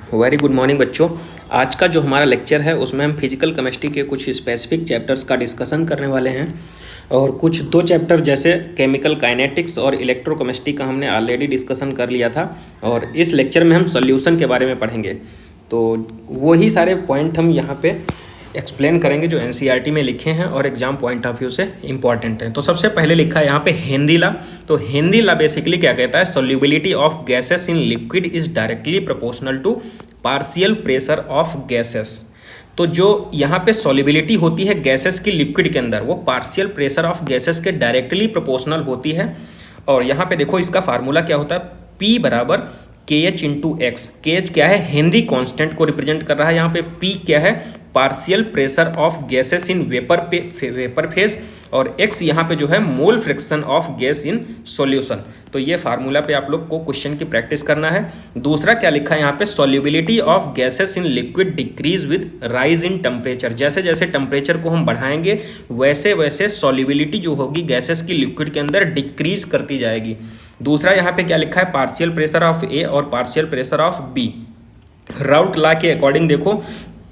Very good morning बच्चों। आज का जो हमारा लेक्चर है उसमें हम फिजिकल केमिस्ट्री के कुछ स्पेसिफिक चैप्टर्स का डिस्कशन करने वाले हैं और कुछ दो चैप्टर जैसे केमिकल काइनेटिक्स और इलेक्ट्रोकेमिस्ट्री का हमने ऑलरेडी डिस्कशन कर लिया था और इस लेक्चर में हम सॉल्यूशन के बारे में पढ़ेंगे। तो वही सारे पॉइंट हम यहाँ पे एक्सप्लेन करेंगे जो एनसीईआरटी में लिखे हैं और एग्जाम पॉइंट ऑफ व्यू से इंपॉर्टेंट है। तो सबसे पहले लिखा है यहाँ पे हेनरी लॉ। तो हेनरी लॉ बेसिकली क्या कहता है, solubility of gases in liquid is directly proportional to partial pressure of gases. तो जो यहाँ पे सॉल्युबिलिटी होती है गैसेस की लिक्विड के अंदर वो पार्शियल प्रेशर ऑफ गैसेस के डायरेक्टली प्रोपोर्शनल होती है। और यहाँ पे देखो इसका फार्मूला क्या होता है, P बराबर KH इंटू एक्स। KH क्या है, हेनरी कांस्टेंट को रिप्रेजेंट कर रहा है। यहाँ पे P क्या है, partial pressure of gases in vapour phase, और x यहाँ पे जो है mole fraction of gas in solution. तो ये फार्मूला पे आप लोग को क्वेश्चन की प्रैक्टिस करना है। दूसरा क्या लिखा है यहाँ पे, solubility of gases in liquid decrease with rise in temperature. जैसे जैसे टेम्परेचर को हम बढ़ाएंगे वैसे वैसे सॉल्युबिलिटी जो होगी गैसेस की लिक्विड के अंदर डिक्रीज करती जाएगी। दूसरा यहाँ पे क्या लिखा है, पार्शियल प्रेशर ऑफ ए और partial pressure of B. Raoult law के अकॉर्डिंग देखो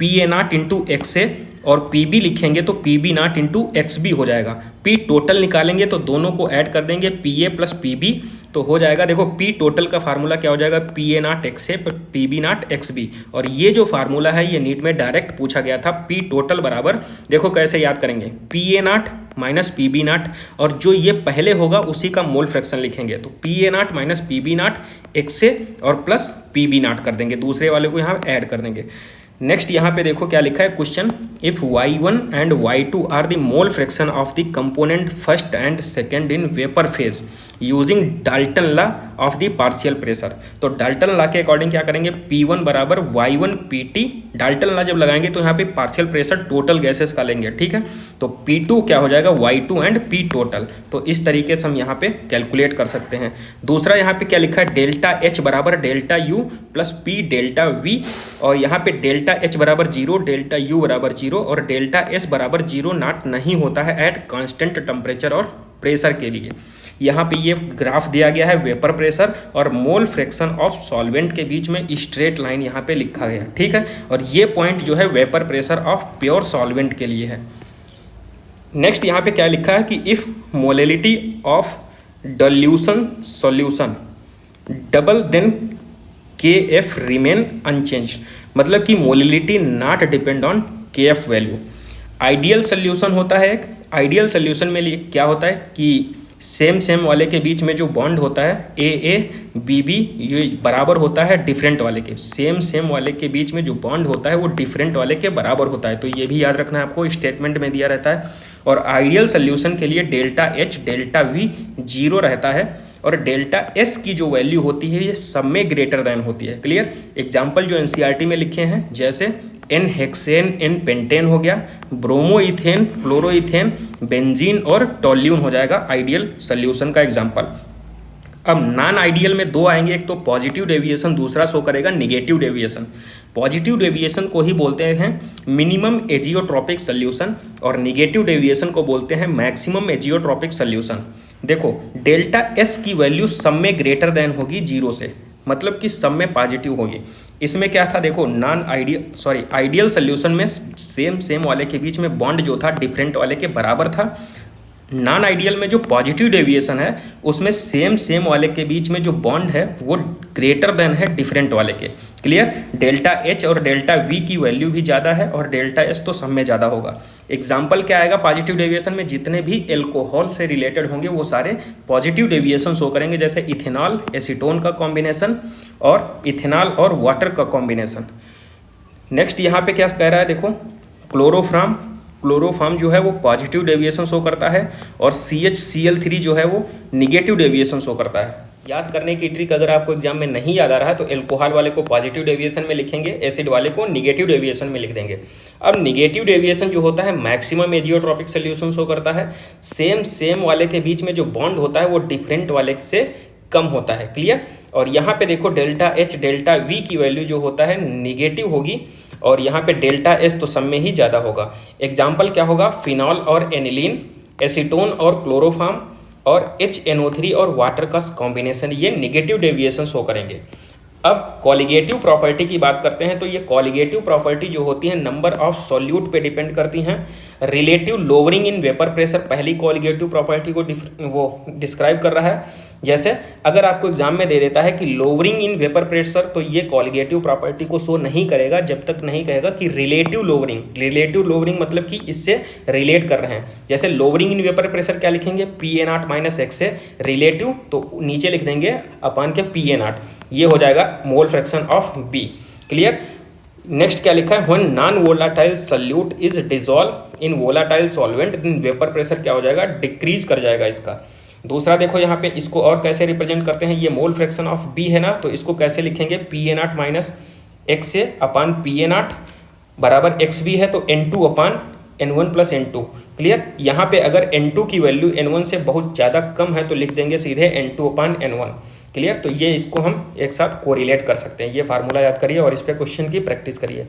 PA नॉट इंटू एक्स ए और PB लिखेंगे तो PB naught into x B हो जाएगा। P टोटल निकालेंगे तो दोनों को ऐड कर देंगे PA प्लस PB तो हो जाएगा। देखो P टोटल का फार्मूला क्या हो जाएगा, PA naught x A PB not x B. और ये जो फार्मूला है ये नीट में डायरेक्ट पूछा गया था। P टोटल बराबर देखो कैसे याद करेंगे, PA not minus PB not और जो ये पहले होगा उसी का मोल फ्रैक्शन लिखेंगे। तो PA not minus PB not x ए और प्लस PB नॉट कर देंगे, दूसरे वाले को यहाँ ऐड कर देंगे। नेक्स्ट यहाँ पे देखो क्या लिखा है question, if y1 and y2 are the mole fraction of the component first and second in vapour phase using Dalton law of the partial pressure. तो डाल्टन लॉ के अकॉर्डिंग क्या करेंगे, P1 बराबर y1 PT। डाल्टन लॉ जब लगाएंगे तो यहाँ पे पार्शियल प्रेशर टोटल गैसेस का लेंगे, ठीक है। तो P2 क्या हो जाएगा, y2 एंड P टोटल। तो इस तरीके से हम यहाँ पे कैलकुलेट कर सकते हैं। दूसरा यहाँ पे क्या लिखा है, डेल्टा H बराबर delta U plus P delta V, और यहाँ पे डेल्टा H बराबर 0, डेल्टा U बराबर 0 और डेल्टा S बराबर 0 नॉट नहीं होता है एट कांस्टेंट टेम्परेचर और प्रेशर के लिए। यहाँ पे ये ग्राफ दिया गया है वेपर प्रेशर और मोल फ्रैक्शन ऑफ सॉल्वेंट के बीच में स्ट्रेट लाइन यहाँ पे लिखा गया, ठीक है। और ये पॉइंट जो है vapour pressure of pure solvent के लिए है। नेक्स्ट यहाँ पे क्या लिखा है कि if molality of dilution solution double then KF remain unchange, मतलब कि molality not depend on KF value. Ideal solution होता है एक, आइडियल सोल्यूशन में क्या होता है कि सेम वाले के बीच में जो बॉन्ड होता है AA BB ये बराबर होता है डिफरेंट वाले के। सेम वाले के बीच में जो बॉन्ड होता है वो डिफरेंट वाले के बराबर होता है। तो ये भी याद रखना है आपको, स्टेटमेंट में दिया रहता है। और आइडियल सोल्यूशन के लिए डेल्टा H डेल्टा V 0 रहता है और डेल्टा S की जो वैल्यू होती है ये सब में ग्रेटर देन होती है। क्लियर। एग्जाम्पल जो NCERT में लिखे हैं जैसे N हेक्सेन N पेंटेन हो गया, bromo ethane chloro ethane benzene और टोल्यून हो जाएगा आइडियल सोल्यूशन का एग्जाम्पल। अब नॉन आइडियल में दो आएंगे, एक तो पॉजिटिव डेविएशन, दूसरा शो करेगा निगेटिव डेविएशन। पॉजिटिव डेविएशन को ही बोलते हैं मिनिमम एजियोट्रॉपिक सोल्यूशन और निगेटिव डेविएशन को बोलते हैं मैक्सिमम एजियोट्रॉपिक सोल्यूशन। देखो डेल्टा S की वैल्यू सब में ग्रेटर देन होगी 0 से, मतलब कि सब में पॉजिटिव होगी। इसमें क्या था, देखो आइडियल सोल्यूशन में सेम वाले के बीच में बॉन्ड जो था डिफरेंट वाले के बराबर था। नॉन आइडियल में जो पॉजिटिव डेविएशन है उसमें सेम वाले के बीच में जो बॉन्ड है वो ग्रेटर देन है डिफरेंट वाले के। क्लियर। डेल्टा H और डेल्टा V की वैल्यू भी ज़्यादा है और डेल्टा S तो सब में ज़्यादा होगा। एग्जाम्पल क्या आएगा, पॉजिटिव डेविएशन में जितने भी एल्कोहल से रिलेटेड होंगे वो सारे पॉजिटिव डेविएशन शो करेंगे, जैसे इथेनॉल एसीटोन का कॉम्बिनेशन और इथेनॉल और वाटर का कॉम्बिनेशन। नेक्स्ट यहाँ पे क्या कह रहा है, देखो क्लोरोफॉर्म जो है वो पॉजिटिव डेविएशन शो करता है और CHCl3 जो है वो निगेटिव डेविएशन शो करता है। याद करने की ट्रिक, अगर आपको एग्जाम में नहीं याद आ रहा है तो एल्कोहल वाले को पॉजिटिव डेविएशन में लिखेंगे, एसिड वाले को निगेटिव डेविएशन में लिख देंगे। अब निगेटिव डेविएशन जो होता है मैक्सिमम एजियोट्रॉपिक सोल्यूशन शो करता है। सेम वाले के बीच में जो बॉन्ड होता है वो डिफरेंट वाले से कम होता है। क्लियर। और यहाँ पे देखो डेल्टा H डेल्टा V की वैल्यू जो होता है निगेटिव होगी और यहाँ पे डेल्टा S तो सब में ही ज़्यादा होगा। एग्जाम्पल क्या होगा, फिनॉल और एनिलीन, एसीटोन और क्लोरोफॉर्म और HNO3 और वाटर का कॉम्बिनेशन, ये निगेटिव डेविएशन शो करेंगे। अब कॉलिगेटिव प्रॉपर्टी की बात करते हैं, तो ये कॉलिगेटिव प्रॉपर्टी जो होती है नंबर ऑफ सॉल्यूट पे डिपेंड करती हैं। Relative lowering in vapour pressure पहली कॉलिगेटिव प्रॉपर्टी को वो डिस्क्राइब कर रहा है। जैसे अगर आपको एग्जाम में दे देता है कि लोअरिंग इन वेपर प्रेशर, तो ये कॉलिगेटिव प्रॉपर्टी को शो नहीं करेगा जब तक नहीं कहेगा कि रिलेटिव लोअरिंग। रिलेटिव लोअरिंग मतलब कि इससे रिलेट कर रहे हैं। जैसे लोअरिंग इन वेपर प्रेशर क्या लिखेंगे, PA0 माइनस एक्स से रिलेटिव, तो नीचे लिख देंगे अपान के PA0, ये हो जाएगा mole fraction of B. Clear. Next क्या लिखा है, when non volatile solute is dissolve in volatile solvent, then vapour pressure क्या हो जाएगा, डिक्रीज कर जाएगा इसका। दूसरा देखो यहाँ पे इसको और कैसे रिप्रेजेंट करते हैं, ये मोल फ्रैक्शन ऑफ बी है ना, तो इसको कैसे लिखेंगे, PA0 माइनस एक्स से अपान PA0 बराबर एक्स बी है, तो N2 अपान N1 प्लस N2। क्लियर। यहाँ पे अगर N2 की वैल्यू N1 से बहुत ज़्यादा कम है तो लिख देंगे सीधे N2 अपान N1। क्लियर। तो ये इसको हम एक साथ कोरिलेट कर सकते हैं। ये फार्मूला याद करिए और इस पर क्वेश्चन की प्रैक्टिस करिए।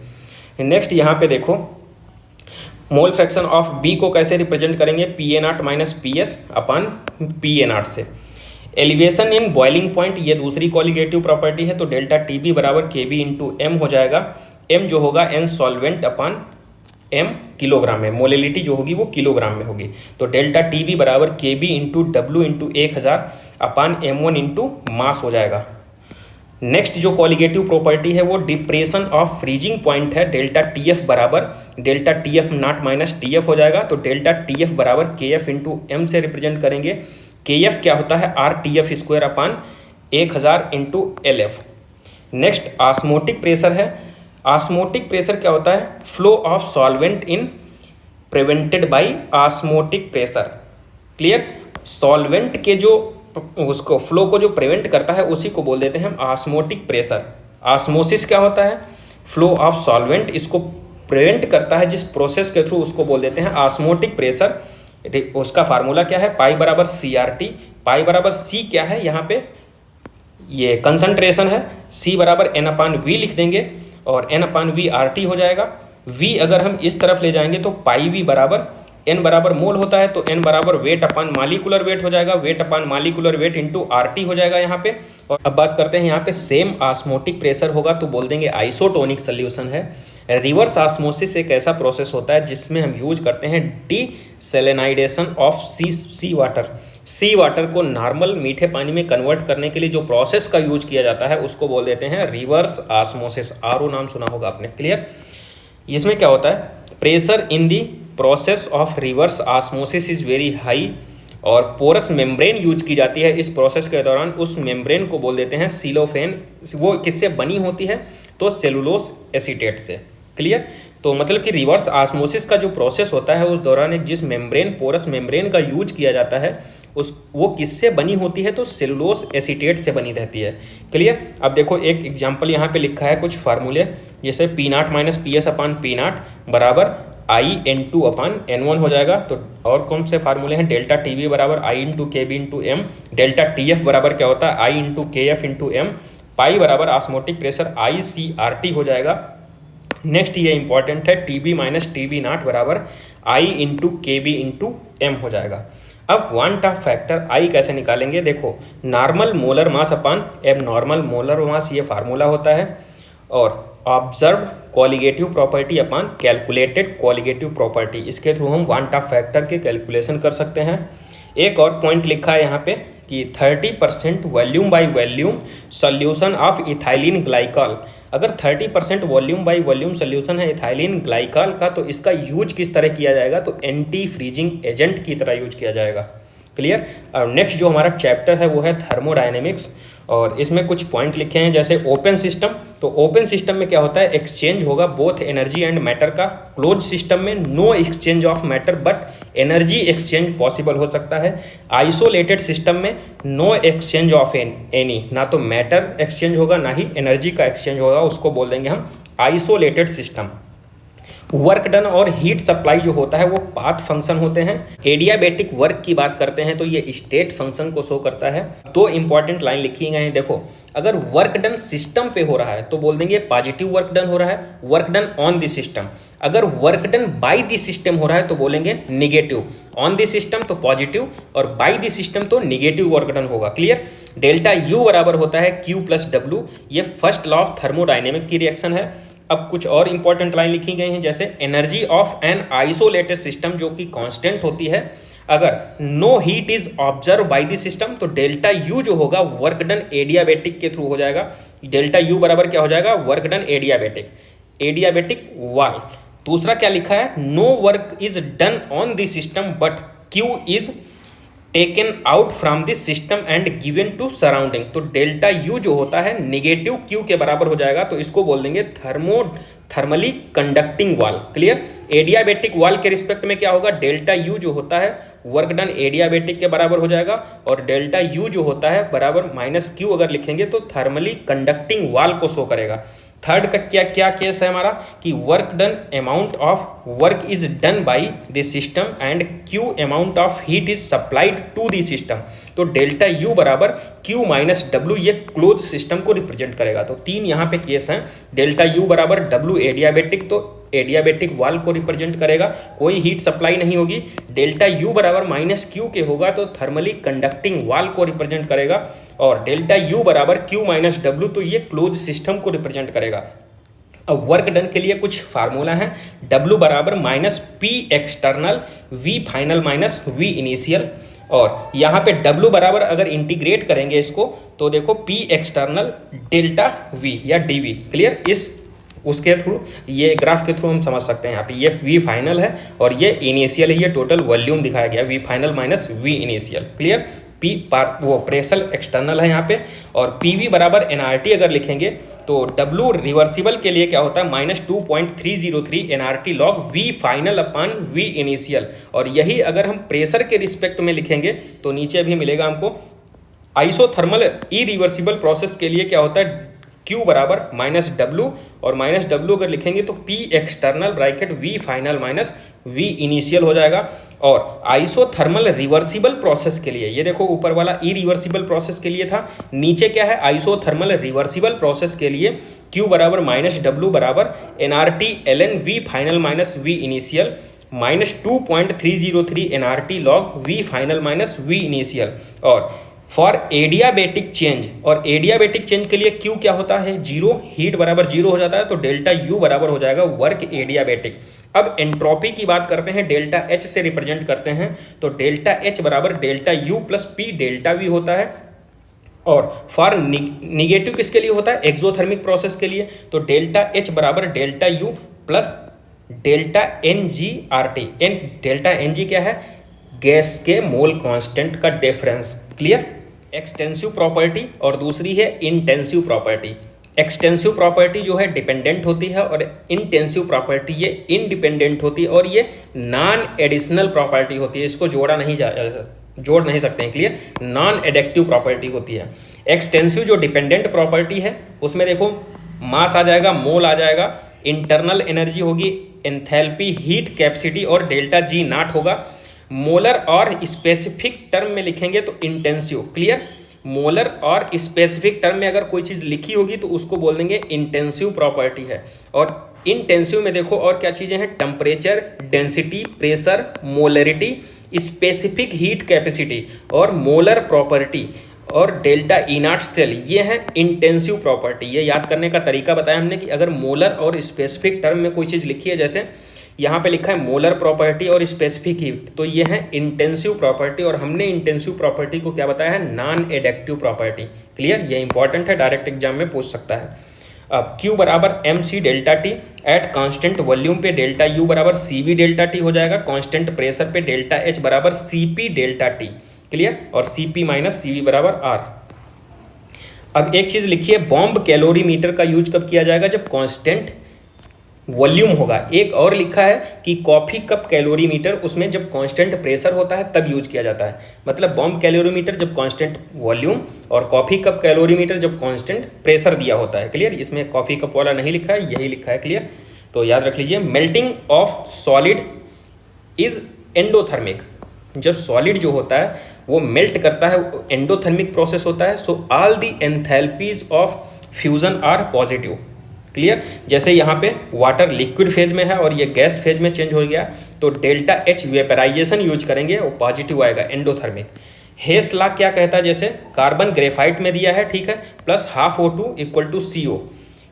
नेक्स्ट यहाँ पे देखो मोल फ्रैक्शन ऑफ बी को कैसे रिप्रेजेंट करेंगे, PA0 माइनस PS अपान PA0 से। एलिवेशन इन बॉइलिंग पॉइंट, ये दूसरी कॉलिगेटिव प्रॉपर्टी है, तो डेल्टा TB बराबर KB इंटू M हो जाएगा। M जो होगा N सॉल्वेंट अपान M किलोग्राम में, मोलिलिटी जो होगी वो किलोग्राम में होगी, तो डेल्टा TB बराबर KB इंटू W इंटू 1000 अपान M1 इंटू मास हो जाएगा। नेक्स्ट जो कॉलिगेटिव प्रॉपर्टी है वो डिप्रेशन ऑफ फ्रीजिंग पॉइंट है, डेल्टा TF बराबर डेल्टा TF0 माइनस TF हो जाएगा, तो डेल्टा TF बराबर KF इंटू M से रिप्रेजेंट करेंगे। KF क्या होता है, RTF square upon 1000 into LF। Next osmotic pressure है। ऑस्मोटिक प्रेशर क्या होता है, flow of solvent in prevented by osmotic pressure. Clear. Solvent के जो उसको फ्लो को जो प्रिवेंट करता है उसी को बोल देते हैं हम ऑस्मोटिक प्रेशर। ऑस्मोसिस क्या होता है, फ्लो ऑफ सॉल्वेंट, इसको प्रिवेंट करता है जिस प्रोसेस के थ्रू, उसको बोल देते हैं ऑस्मोटिक प्रेशर। उसका फार्मूला क्या है, पाई बराबर CRT। पाई बराबर C क्या है, यहाँ पे ये कंसंट्रेशन है, C बराबर N अपान V लिख देंगे और N अपान V RT हो जाएगा। V अगर हम इस तरफ ले जाएंगे तो पाई V बराबर N बराबर मोल होता है, तो N बराबर वेट अपान मालिकुलर वेट हो जाएगा, वेट अपान मालिकुलर वेट इंटू RT हो जाएगा यहाँ पे। और अब बात करते हैं यहाँ पे सेम ऑस्मोटिक प्रेशर होगा तो बोल देंगे आइसोटोनिक सोल्यूशन है। रिवर्स ऑस्मोसिस एक ऐसा प्रोसेस होता है जिसमें हम यूज करते हैं desalination of sea water. Sea water को नॉर्मल मीठे पानी में कन्वर्ट करने के लिए जो प्रोसेस का यूज किया जाता है उसको बोल देते हैं रिवर्स ऑस्मोसिस। RO नाम सुना होगा आपने। क्लियर। इसमें क्या होता है, pressure in the process of reverse osmosis is very high और पोरस मेम्ब्रेन यूज की जाती है इस प्रोसेस के दौरान। उस मेम्ब्रेन को बोल देते हैं सिलोफेन। वो किससे बनी होती है, तो सेलुलोस एसीटेट से। क्लियर। तो मतलब कि रिवर्स ऑस्मोसिस का जो प्रोसेस होता है उस दौरान एक जिस मेम्ब्रेन, पोरस मेम्ब्रेन का यूज किया जाता है वो किससे बनी होती है, तो सेलुलोस एसीटेट से बनी रहती है। क्लियर। अब देखो एक एग्जांपल यहाँ पे लिखा है कुछ फार्मूले, जैसे P0 माइनस PS अपान P0 बराबर IN2 अपान N1 हो जाएगा। तो और कौन से फार्मूले हैं, डेल्टा TB बराबर I into KB into M, delta TF बराबर क्या होता है I into KF into M, पाई बराबर ऑस्मोटिक प्रेशर ICRT हो जाएगा। नेक्स्ट ये इंपॉर्टेंट है, TB माइनस TB0 बराबर I into KB into M हो जाएगा। अब क्वांटा फैक्टर I कैसे निकालेंगे, देखो नॉर्मल मोलर मास अपान एब नॉर्मल मोलर मास, ये फार्मूला होता है, और ऑब्जर्व कॉलिगेटिव प्रॉपर्टी अपान कैलकुलेटेड कॉलिगेटिव प्रॉपर्टी, इसके थ्रू हम क्वांटा फैक्टर के कैलकुलेशन कर सकते हैं। एक और पॉइंट लिखा है यहाँ पे कि 30% volume by volume solution of ethylene glycol. अगर 30% वॉल्यूम बाय वॉल्यूम सोल्यूशन है इथाइलिन ग्लाइकॉल का, तो इसका यूज किस तरह किया जाएगा, तो एंटी फ्रीजिंग एजेंट की तरह यूज किया जाएगा। क्लियर। और नेक्स्ट जो हमारा चैप्टर है वो है थर्मोडायनेमिक्स, और इसमें कुछ पॉइंट लिखे हैं जैसे ओपन सिस्टम। तो ओपन सिस्टम में क्या होता है, एक्सचेंज होगा बोथ एनर्जी एंड मैटर का। क्लोज सिस्टम में no exchange of matter but energy exchange possible हो सकता है। आइसोलेटेड सिस्टम में नो एक्सचेंज ऑफ एनी, ना तो मैटर एक्सचेंज होगा ना ही एनर्जी का एक्सचेंज होगा, उसको बोल देंगे हम आइसोलेटेड सिस्टम। वर्क डन और हीट सप्लाई जो होता है वो पाथ फंक्शन होते हैं। एडियाबेटिक वर्क की बात करते हैं तो ये स्टेट फंक्शन को शो करता है। दो इंपॉर्टेंट लाइन लिखी गई हैं, देखो अगर वर्क डन सिस्टम पे हो रहा है तो बोल देंगे पॉजिटिव वर्क डन हो रहा है, work done on the system. अगर work done by the system हो रहा है तो बोलेंगे निगेटिव, ऑन द सिस्टम तो पॉजिटिव और बाय द सिस्टम तो निगेटिव वर्क डन होगा। क्लियर। डेल्टा यू बराबर होता है Q प्लस W, ये फर्स्ट लॉ ऑफ थर्मोडाइनेमिक की रिएक्शन है। अब कुछ और इंपॉर्टेंट लाइन लिखी गई हैं, जैसे energy of an isolated system जो कि कांस्टेंट होती है, अगर no heat is observe by the system तो डेल्टा यू जो होगा वर्क डन एडियाबेटिक के थ्रू हो जाएगा। डेल्टा यू बराबर क्या हो जाएगा, वर्क डन एडियाबेटिक, एडियाबेटिक वाल। दूसरा क्या लिखा है, no work is done on the system but Q is taken out from this system and given to surrounding, तो डेल्टा यू जो होता है निगेटिव क्यू के बराबर हो जाएगा, तो इसको बोल देंगे थर्मली कंडक्टिंग वाल। क्लियर। एडियाबेटिक वाल के रिस्पेक्ट में क्या होगा, डेल्टा यू जो होता है वर्क डन एडियाबेटिक के बराबर हो जाएगा और डेल्टा यू जो होता है बराबर माइनस क्यू अगर लिखेंगे तो थर्मली कंडक्टिंग वाल को शो करेगा। थर्ड का क्या क्या केस है हमारा कि work done amount of work is done by the system and Q amount of heat is supplied to the system, तो डेल्टा यू बराबर क्यू माइनस डब्ल्यू, ये क्लोज सिस्टम को रिप्रेजेंट करेगा। तो तीन यहाँ पे केस हैं, डेल्टा यू बराबर डब्ल्यू एडियाबेटिक, तो एडियाबेटिक वाल को रिप्रेजेंट करेगा, कोई हीट सप्लाई नहीं होगी। डेल्टा यू बराबर माइनस क्यू के होगा तो थर्मली कंडक्टिंग वाल को रिप्रेजेंट करेगा, और डेल्टा यू बराबर क्यू माइनस डब्ल्यू, तो ये क्लोज सिस्टम को रिप्रेजेंट करेगा। अब वर्क डन के लिए कुछ फार्मूला है, W बराबर minus P external V final minus V initial, और यहाँ पे W बराबर अगर इंटीग्रेट करेंगे इसको तो देखो P एक्सटर्नल डेल्टा V या DV। क्लियर। इस उसके थ्रू ये ग्राफ के थ्रू हम समझ सकते हैं, यहाँ पे ये V फाइनल है और ये इनिशियल है, ये टोटल वॉल्यूम दिखाया गया V final minus V initial. Clear. P वो प्रेशर एक्सटर्नल है यहाँ पे, और PV बराबर NRT अगर लिखेंगे तो W रिवर्सिबल के लिए क्या होता है minus 2.303 NRT log V final upon V initial, और यही अगर हम प्रेशर के रिस्पेक्ट में लिखेंगे तो नीचे भी मिलेगा हमको। आइसोथर्मल इरिवर्सिबल प्रोसेस के लिए क्या होता है Q बराबर माइनस डब्ल्यू, और माइनस डब्ल्यू अगर लिखेंगे तो P external bracket V final minus V initial हो जाएगा। और आइसोथर्मल रिवर्सिबल प्रोसेस के लिए, ये देखो ऊपर वाला इरिवर्सिबल प्रोसेस के लिए था, नीचे क्या है आइसोथर्मल रिवर्सिबल प्रोसेस के लिए Q बराबर माइनस डब्ल्यू बराबर NRT ln V final minus V initial minus 2.303 NRT log V final minus V initial. और फॉर एडियाबेटिक चेंज, और एडियाबेटिक चेंज के लिए Q क्या होता है, जीरो, हीट बराबर जीरो हो जाता है, तो डेल्टा U बराबर हो जाएगा वर्क एडियाबेटिक। अब एंट्रोपी की बात करते हैं, डेल्टा H से रिप्रेजेंट करते हैं, तो डेल्टा H बराबर delta U plus P delta V होता है। और फॉर निगेटिव किसके लिए होता है, एक्सोथर्मिक प्रोसेस के लिए, तो डेल्टा H बराबर delta U plus delta NG/RT। Delta NG क्या है, गैस के मोल कांस्टेंट का डिफरेंस। क्लियर। एक्सटेंसिव प्रॉपर्टी और दूसरी है इंटेंसिव प्रॉपर्टी। एक्सटेंसिव प्रॉपर्टी जो है डिपेंडेंट होती है और इंटेंसिव प्रॉपर्टी ये इंडिपेंडेंट होती है, और ये नॉन एडिशनल प्रॉपर्टी होती है, इसको जोड़ नहीं सकते हैं। क्लियर। नॉन एडेक्टिव प्रॉपर्टी होती है। एक्सटेंसिव जो डिपेंडेंट प्रॉपर्टी है उसमें देखो मास आ जाएगा, मोल आ जाएगा, इंटरनल एनर्जी होगी, एंथैल्पी, हीट कैपेसिटी और डेल्टा G नॉट होगा। मोलर और स्पेसिफिक टर्म में लिखेंगे तो इंटेंसिव। क्लियर। मोलर और स्पेसिफिक टर्म में अगर कोई चीज़ लिखी होगी तो उसको बोल देंगे इंटेंसिव प्रॉपर्टी है। और इंटेंसिव में देखो और क्या चीज़ें हैं, temperature, density, pressure, molarity, specific heat capacity और मोलर प्रॉपर्टी और डेल्टा ई नॉट सेल, ये है इंटेंसिव प्रॉपर्टी। ये याद करने का तरीका बताया हमने कि अगर मोलर और स्पेसिफिक टर्म में कोई चीज़ लिखी है, जैसे यहाँ पे लिखा है मोलर प्रॉपर्टी और स्पेसिफिक हीट, तो ये है इंटेंसिव प्रॉपर्टी, और हमने इंटेंसिव प्रॉपर्टी को क्या बताया है, नॉन एडेक्टिव प्रॉपर्टी। क्लियर। ये इंपॉर्टेंट है, डायरेक्ट एग्जाम में पूछ सकता है। अब Q बराबर MC delta T, at constant volume पे डेल्टा U बराबर CV डेल्टा T हो जाएगा, कांस्टेंट प्रेशर पे डेल्टा H बराबर CP डेल्टा T। क्लियर। और CP माइनस CV बराबर R। अब एक चीज़ लिखिए, बॉम्ब कैलोरीमीटर का यूज कब किया जाएगा, जब कांस्टेंट वॉल्यूम होगा। एक और लिखा है कि कॉफ़ी कप कैलोरीमीटर, उसमें जब कांस्टेंट प्रेशर होता है तब यूज किया जाता है। मतलब बॉम्ब कैलोरीमीटर जब कांस्टेंट वॉल्यूम, और कॉफ़ी कप कैलोरीमीटर जब कांस्टेंट प्रेशर दिया होता है। क्लियर। इसमें कॉफ़ी कप वाला नहीं लिखा है, यही लिखा है। क्लियर। तो याद रख लीजिए, melting of solid is endothermic. जब सॉलिड जो होता है वो मेल्ट करता है, एंडोथर्मिक प्रोसेस होता है। So all the enthalpies of fusion are positive. Clear. जैसे यहाँ पे वाटर लिक्विड फेज में है और ये गैस फेज में चेंज हो गया, तो डेल्टा एच वेपराइजेशन यूज करेंगे, वो पॉजिटिव आएगा, एंडोथर्मिक। हेस लॉ क्या कहता है, जैसे कार्बन ग्रेफाइट में दिया है, ठीक है, plus half O2 equal to CO।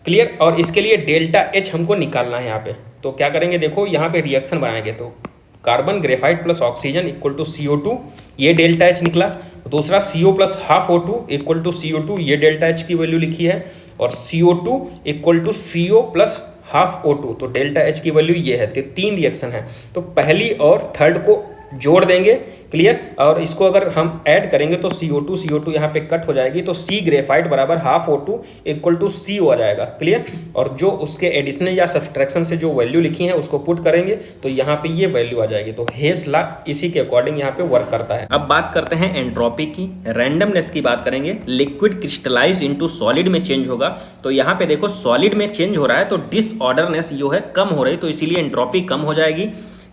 Clear. और इसके लिए डेल्टा एच हमको निकालना है यहाँ पे, तो क्या करेंगे, देखो यहाँ पे रिएक्शन बनाएंगे, तो carbon graphite plus oxygen equal to CO2, ये डेल्टा एच निकला। दूसरा CO plus half O2 equal to CO2, ये डेल्टा एच की वैल्यू लिखी है। और CO2 equal to CO plus half O2, तो डेल्टा एच की वैल्यू ये है। तो 3 रिएक्शन है, तो पहली और थर्ड को जोड़ देंगे। क्लियर। और इसको अगर हम ऐड करेंगे तो CO2 यहाँ पे कट हो जाएगी, तो C ग्रेफाइट बराबर half O2 equal to CO आ जाएगा। क्लियर। और जो उसके एडिशन या सब्सट्रैक्शन से जो वैल्यू लिखी है उसको पुट करेंगे तो यहाँ पे ये वैल्यू आ जाएगी। तो हेस लॉ इसी के अकॉर्डिंग यहाँ पे वर्क करता है। अब बात करते हैं एंट्रोपी की, रैंडमनेस की बात करेंगे। लिक्विड क्रिस्टलाइज इनटू सॉलिड में चेंज होगा, तो यहाँ पे देखो सॉलिड में चेंज हो रहा है तो डिसऑर्डरनेस जो है कम हो रही, तो इसीलिए एंट्रोपी कम हो जाएगी।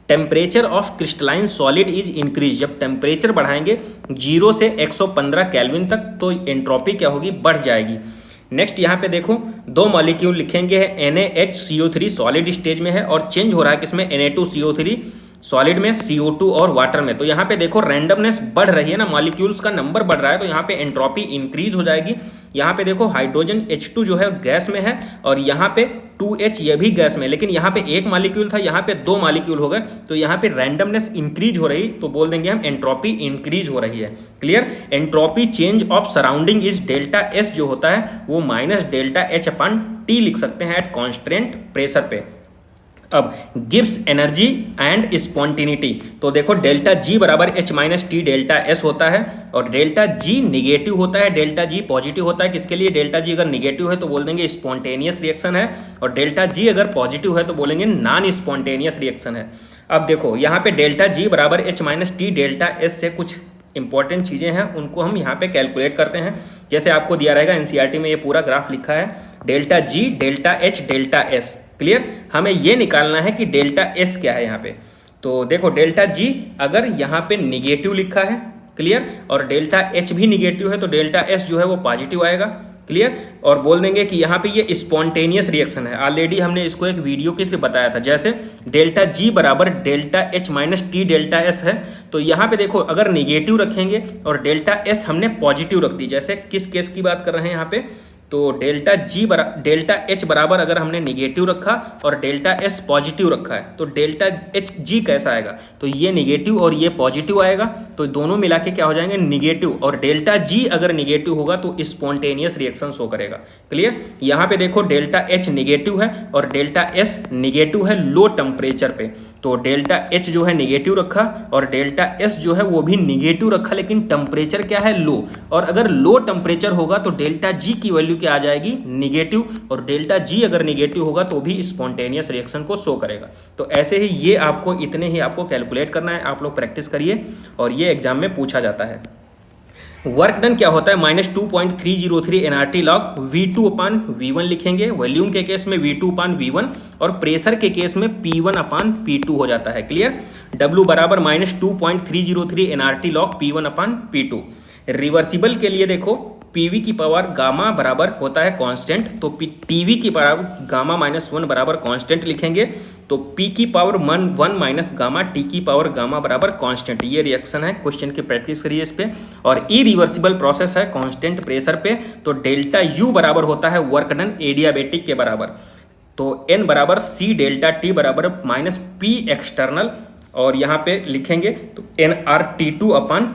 Temperature of crystalline solid is increase, जब टेम्परेचर बढ़ाएंगे 0 से 115 केल्विन तक तो एंट्रोपी क्या होगी, बढ़ जाएगी। नेक्स्ट यहाँ पे देखो 2 मॉलिक्यूल लिखेंगे, NaHCO3 सॉलिड स्टेज में है और चेंज हो रहा है किसमें, Na2CO3 सॉलिड में, CO2 और वाटर में। तो यहाँ पे देखो रैंडमनेस बढ़ रही है ना, मॉलिक्यूल्स का नंबर बढ़ रहा है, तो यहाँ पे एंट्रोपी इंक्रीज हो जाएगी। यहाँ पे देखो हाइड्रोजन H2 जो है गैस में है और यहाँ पे 2H ये भी गैस में, लेकिन यहाँ पे 1 मॉलिक्यूल था, यहाँ पे 2 मॉलिक्यूल हो गए, तो यहाँ पे रैंडमनेस इंक्रीज हो रही, तो बोल देंगे हम एंट्रोपी इंक्रीज हो रही है। Clear. Entropy change of surrounding is delta S जो होता है वो माइनस डेल्टा एच अपन टी लिख सकते हैं एट कॉन्स्टेंट प्रेशर पे। अब गिब्स एनर्जी एंड स्पॉन्टिनिटी, तो देखो डेल्टा G बराबर H minus T delta S होता है और डेल्टा G निगेटिव होता है, डेल्टा G पॉजिटिव होता है। किसके लिए, डेल्टा G अगर निगेटिव है तो बोल देंगे स्पॉन्टेनियस रिएक्शन है, और डेल्टा G अगर पॉजिटिव है तो बोलेंगे नॉन स्पॉन्टेनियस रिएक्शन है। अब देखो यहाँ पे डेल्टा G बराबर H minus T delta S से कुछ इंपॉर्टेंट चीज़ें हैं, उनको हम यहाँ पे कैलकुलेट करते हैं। जैसे आपको दिया रहेगा NCERT में ये पूरा ग्राफ लिखा है, delta G delta H delta S। Clear. हमें ये निकालना है कि डेल्टा S क्या है यहाँ पे, तो देखो डेल्टा G अगर यहाँ पे निगेटिव लिखा है, क्लियर, और डेल्टा H भी निगेटिव है तो डेल्टा S जो है वो पॉजिटिव आएगा। क्लियर। और बोल देंगे कि यहाँ पे ये स्पॉन्टेनियस रिएक्शन है, ऑलरेडी हमने इसको एक वीडियो के थ्रू बताया था। जैसे डेल्टा G बराबर delta H minus T delta S है, तो यहाँ पे देखो अगर निगेटिव रखेंगे और डेल्टा S हमने पॉजिटिव रख दी, जैसे किस केस की बात कर रहे हैं यहाँ पे, तो डेल्टा H बराबर अगर हमने निगेटिव रखा और डेल्टा S पॉजिटिव रखा है तो डेल्टा G कैसा आएगा, तो ये निगेटिव और ये पॉजिटिव आएगा, तो दोनों मिला के क्या हो जाएंगे, निगेटिव। और डेल्टा G अगर निगेटिव होगा तो स्पॉन्टेनियस रिएक्शन शो करेगा। क्लियर। यहाँ पे देखो डेल्टा H निगेटिव है और डेल्टा S निगेटिव है लो टेम्परेचर पे, तो डेल्टा H जो है निगेटिव रखा और डेल्टा S जो है वो भी निगेटिव रखा, लेकिन टेम्परेचर क्या है, लो। और अगर लो टेम्परेचर होगा तो डेल्टा G की वैल्यू क्या आ जाएगी, निगेटिव, और डेल्टा G अगर निगेटिव होगा तो भी स्पॉन्टेनियस रिएक्शन को शो करेगा। तो ऐसे ही ये आपको इतने ही आपको कैलकुलेट करना है, आप लोग प्रैक्टिस करिए और ये एग्जाम में पूछा जाता है। वर्क डन क्या होता है, -2.303 nRT log V2 अपान V1 लिखेंगे। वॉल्यूम के केस में V2 अपान V1 और प्रेशर के केस में P1 अपान P2 हो जाता है। क्लियर। W बराबर -2.303 nRT log P1 अपान P2। रिवर्सिबल के लिए देखो PV की पावर गामा बराबर होता है कांस्टेंट, तो TV की पावर गामा -1 बराबर कांस्टेंट लिखेंगे, तो P की पावर 1 माइनस गामा, T की पावर गामा बराबर कांस्टेंट। ये रिएक्शन है, क्वेश्चन की प्रैक्टिस करिए इस पे। और इरिवर्सिबल प्रोसेस है कांस्टेंट प्रेशर पे, तो डेल्टा U बराबर होता है वर्क डन एडियाबेटिक के बराबर, तो N बराबर C डेल्टा T बराबर -P एक्सटर्नल, और यहाँ पे लिखेंगे तो nRT2 अपान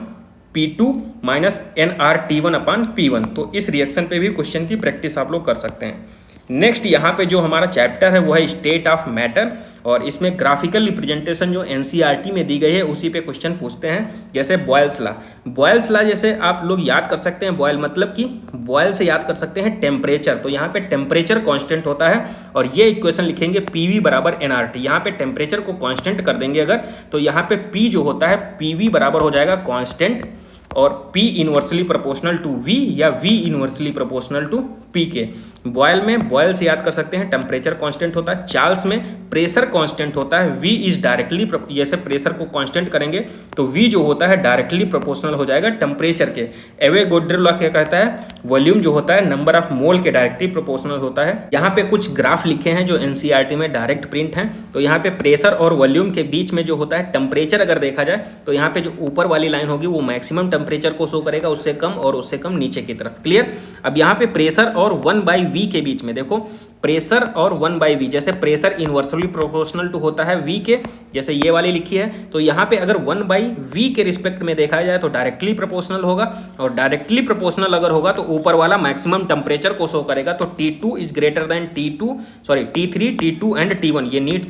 P2 माइनस nRT1 अपान P1। तो इस रिएक्शन पे भी क्वेश्चन की प्रैक्टिस आप लोग कर सकते हैं। नेक्स्ट यहाँ पे जो हमारा चैप्टर है वो है स्टेट ऑफ मैटर, और इसमें ग्राफिकल रिप्रेजेंटेशन जो NCERT में दी गई है उसी पे क्वेश्चन पूछते हैं। जैसे बॉयल्स लॉ, बॉयल्स लॉ जैसे आप लोग याद कर सकते हैं, बॉयल मतलब कि बॉयल से याद कर सकते हैं टेम्परेचर, तो यहाँ पे टेम्परेचर कांस्टेंट होता है और ये इक्वेशन लिखेंगे PV बराबर nRT। यहाँ पे टेम्परेचर को कांस्टेंट कर देंगे अगर, तो यहाँ पे P जो होता है PV बराबर हो जाएगा कांस्टेंट और P inversely proportional to V या V inversely proportional to pk। Boyle में, बॉयल से याद कर सकते हैं टेम्परेचर कांस्टेंट होता है, चार्ल्स में प्रेशर कांस्टेंट होता है, v इज डायरेक्टली, जैसे प्रेशर को कांस्टेंट करेंगे तो v जो होता है डायरेक्टली प्रोपोर्शनल हो जाएगा टेम्परेचर के। एवोगाड्रो लॉ क्या कहता है, वॉल्यूम जो होता है नंबर ऑफ मोल के डायरेक्टली प्रोपोर्शनल होता है। यहाँ पे कुछ ग्राफ लिखे हैं जो एनसीईआरटी में डायरेक्ट प्रिंट हैं। तो यहाँ पे प्रेशर और वॉल्यूम के बीच में जो होता है टेम्परेचर अगर देखा जाए तो यहाँ पे जो ऊपर वाली लाइन होगी वो मैक्सिमम टेम्परेचर को शो करेगा, उससे कम और उससे कम नीचे की तरफ। क्लियर। अब यहाँ पे प्रेशर और 1/v के बीच में देखो, प्रेशर और 1/v, जैसे प्रेशर इनवर्सली प्रोपोर्शनल टू होता है v के, जैसे ये वाली लिखी है, तो यहाँ पे अगर 1/v के रिस्पेक्ट में देखा जाए तो डायरेक्टली प्रोपोर्शनल होगा, और डायरेक्टली प्रोपोर्शनल अगर होगा तो ऊपर वाला मैक्सिमम टेम्परेचर को शो करेगा। तो T2 is greater than T3, T2 and T1। ये नीट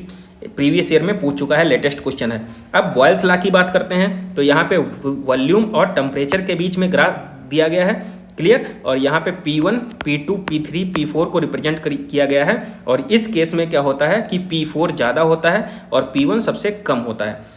प्रीवियस ईयर में पूछ चुका है, लेटेस्ट क्वेश्चन है। अब बॉयल्स लॉ की बात करते हैं तो यहाँ पे वॉल्यूम और टेम्परेचर के बीच में ग्राफ दिया गया है। क्लियर। और यहाँ पे P1, P2, P3, P4 को रिप्रेजेंट किया गया है, और इस केस में क्या होता है कि P4 ज़्यादा होता है और P1 सबसे कम होता है।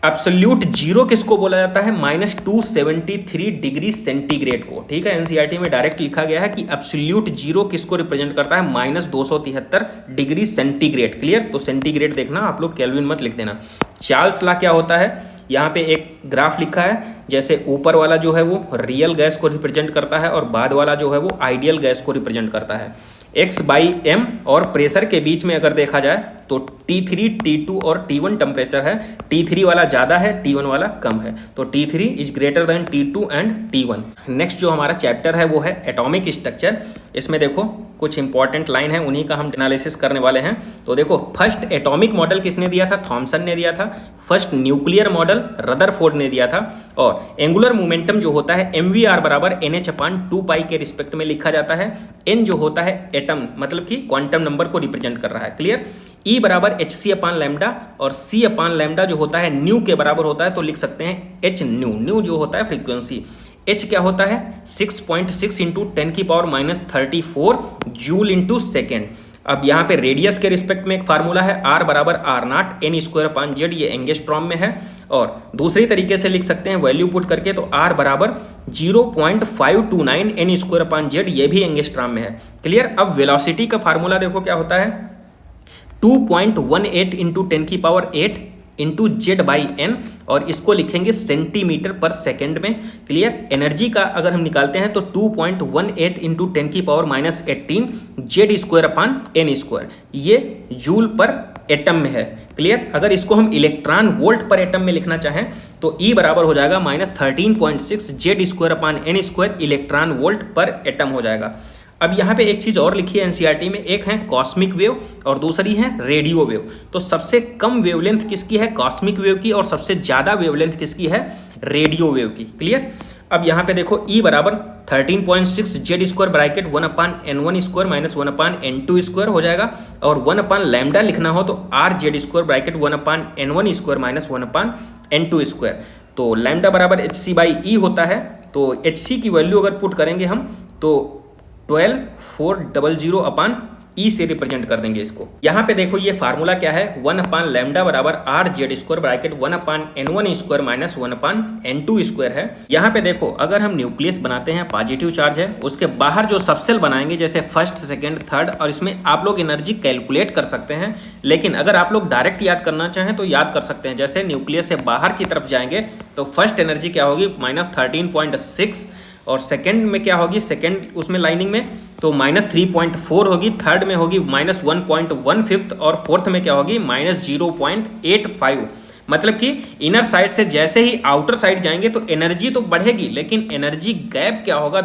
एब्सोल्यूट जीरो किसको बोला जाता है, -273 डिग्री सेंटीग्रेड को। ठीक है, एनसीईआरटी में डायरेक्ट लिखा गया है कि एब्सोल्यूट जीरो किसको रिप्रेजेंट करता है, -273 डिग्री सेंटीग्रेड। क्लियर। तो सेंटीग्रेड देखना, आप लोग केल्विन मत लिख देना। चार्ल्स लॉ क्या होता है, यहाँ पे एक ग्राफ लिखा है, जैसे ऊपर वाला जो है वो रियल गैस को रिप्रेजेंट करता है और बाद वाला जो है वो आइडियल गैस को रिप्रेजेंट करता है। x/m और प्रेशर के बीच में अगर देखा जाए तो T3, T2 और T1 टेम्परेचर है, T3 वाला ज़्यादा है, T1 वाला कम है, तो T3 is greater than T2 and T1। Next जो हमारा चैप्टर है वो है एटॉमिक स्ट्रक्चर। इसमें देखो कुछ इंपॉर्टेंट लाइन है, उन्हीं का हम एनालिसिस करने वाले हैं। तो देखो, फर्स्ट एटॉमिक मॉडल किसने दिया था, थॉमसन ने दिया था। फर्स्ट न्यूक्लियर मॉडल रदरफोर्ड ने दिया था। और एंगुलर मोमेंटम जो होता है mvr बराबर nh/2π के रिस्पेक्ट में लिखा जाता है। n जो होता है एटम, मतलब कि क्वांटम नंबर को रिप्रेजेंट कर रहा है। क्लियर। E बराबर hc/λ और c/λ जो होता है न्यू के बराबर होता है, तो लिख सकते हैं h न्यू। न्यू जो होता है फ्रीक्वेंसी, h क्या होता है 6.6 इंटू 10⁻34 जूल इंटू सेकेंड। अब यहाँ पे रेडियस के रिस्पेक्ट में एक फार्मूला है, r बराबर r0 n²/z, ये एंगस्ट्रॉम में है। और दूसरी तरीके से लिख सकते हैं वैल्यू पुट करके, तो r बराबर 0.529 n²/z, ये भी एंगस्ट्रॉम में है। क्लियर। अब वेलोसिटी का फार्मूला देखो क्या होता है, 2.18 इंटू 10⁸ इंटू z/n, और इसको लिखेंगे सेंटीमीटर पर सेकेंड में। क्लियर। एनर्जी का अगर हम निकालते हैं तो 2.18 इंटू 10⁻18 z²/n², ये जूल पर एटम में है। क्लियर। अगर इसको हम इलेक्ट्रॉन वोल्ट पर एटम में लिखना चाहें तो E बराबर हो जाएगा -13.6 z²/n² इलेक्ट्रॉन वोल्ट पर एटम हो जाएगा। अब यहाँ पे एक चीज़ और लिखी है एनसीईआरटी में, एक है कॉस्मिक वेव और दूसरी है रेडियो वेव। तो सबसे कम वेवलेंथ किसकी है, कॉस्मिक वेव की, और सबसे ज़्यादा वेवलेंथ किसकी है, रेडियो वेव की। क्लियर। अब यहाँ पे देखो E बराबर 13.6 z² ब्रैकेट 1/n1² -1/n2² हो जाएगा, और 1/λ लिखना हो तो rz² ब्रैकेट 1/n1² -1/n2²। तो लैम्डा बराबर hc/e होता है। तो hc की वैल्यू अगर पुट करेंगे हम तो 12,400/e से रिप्रेजेंट कर देंगे इसको। यहाँ पे देखो ये फार्मूला क्या है, 1/λ बराबर rz² ब्रैकेट 1/n1² -1/n2² है। यहाँ पे देखो अगर हम न्यूक्लियस बनाते हैं, पॉजिटिव चार्ज है, उसके बाहर जो सबसेल बनाएंगे जैसे फर्स्ट, सेकेंड, थर्ड, और इसमें आप लोग एनर्जी कैलकुलेट कर सकते हैं। लेकिन अगर आप लोग डायरेक्ट याद करना चाहें तो याद कर सकते हैं। जैसे न्यूक्लियस से बाहर की तरफ जाएंगे तो फर्स्ट एनर्जी क्या होगी, -13.6, और सेकंड में क्या होगी, सेकंड उसमें लाइनिंग में तो -3.4 होगी, थर्ड में होगी -1.15, और फोर्थ में क्या होगी -0.85। मतलब कि इनर साइड से जैसे ही आउटर साइड जाएंगे तो एनर्जी तो बढ़ेगी, लेकिन एनर्जी गैप क्या होगा,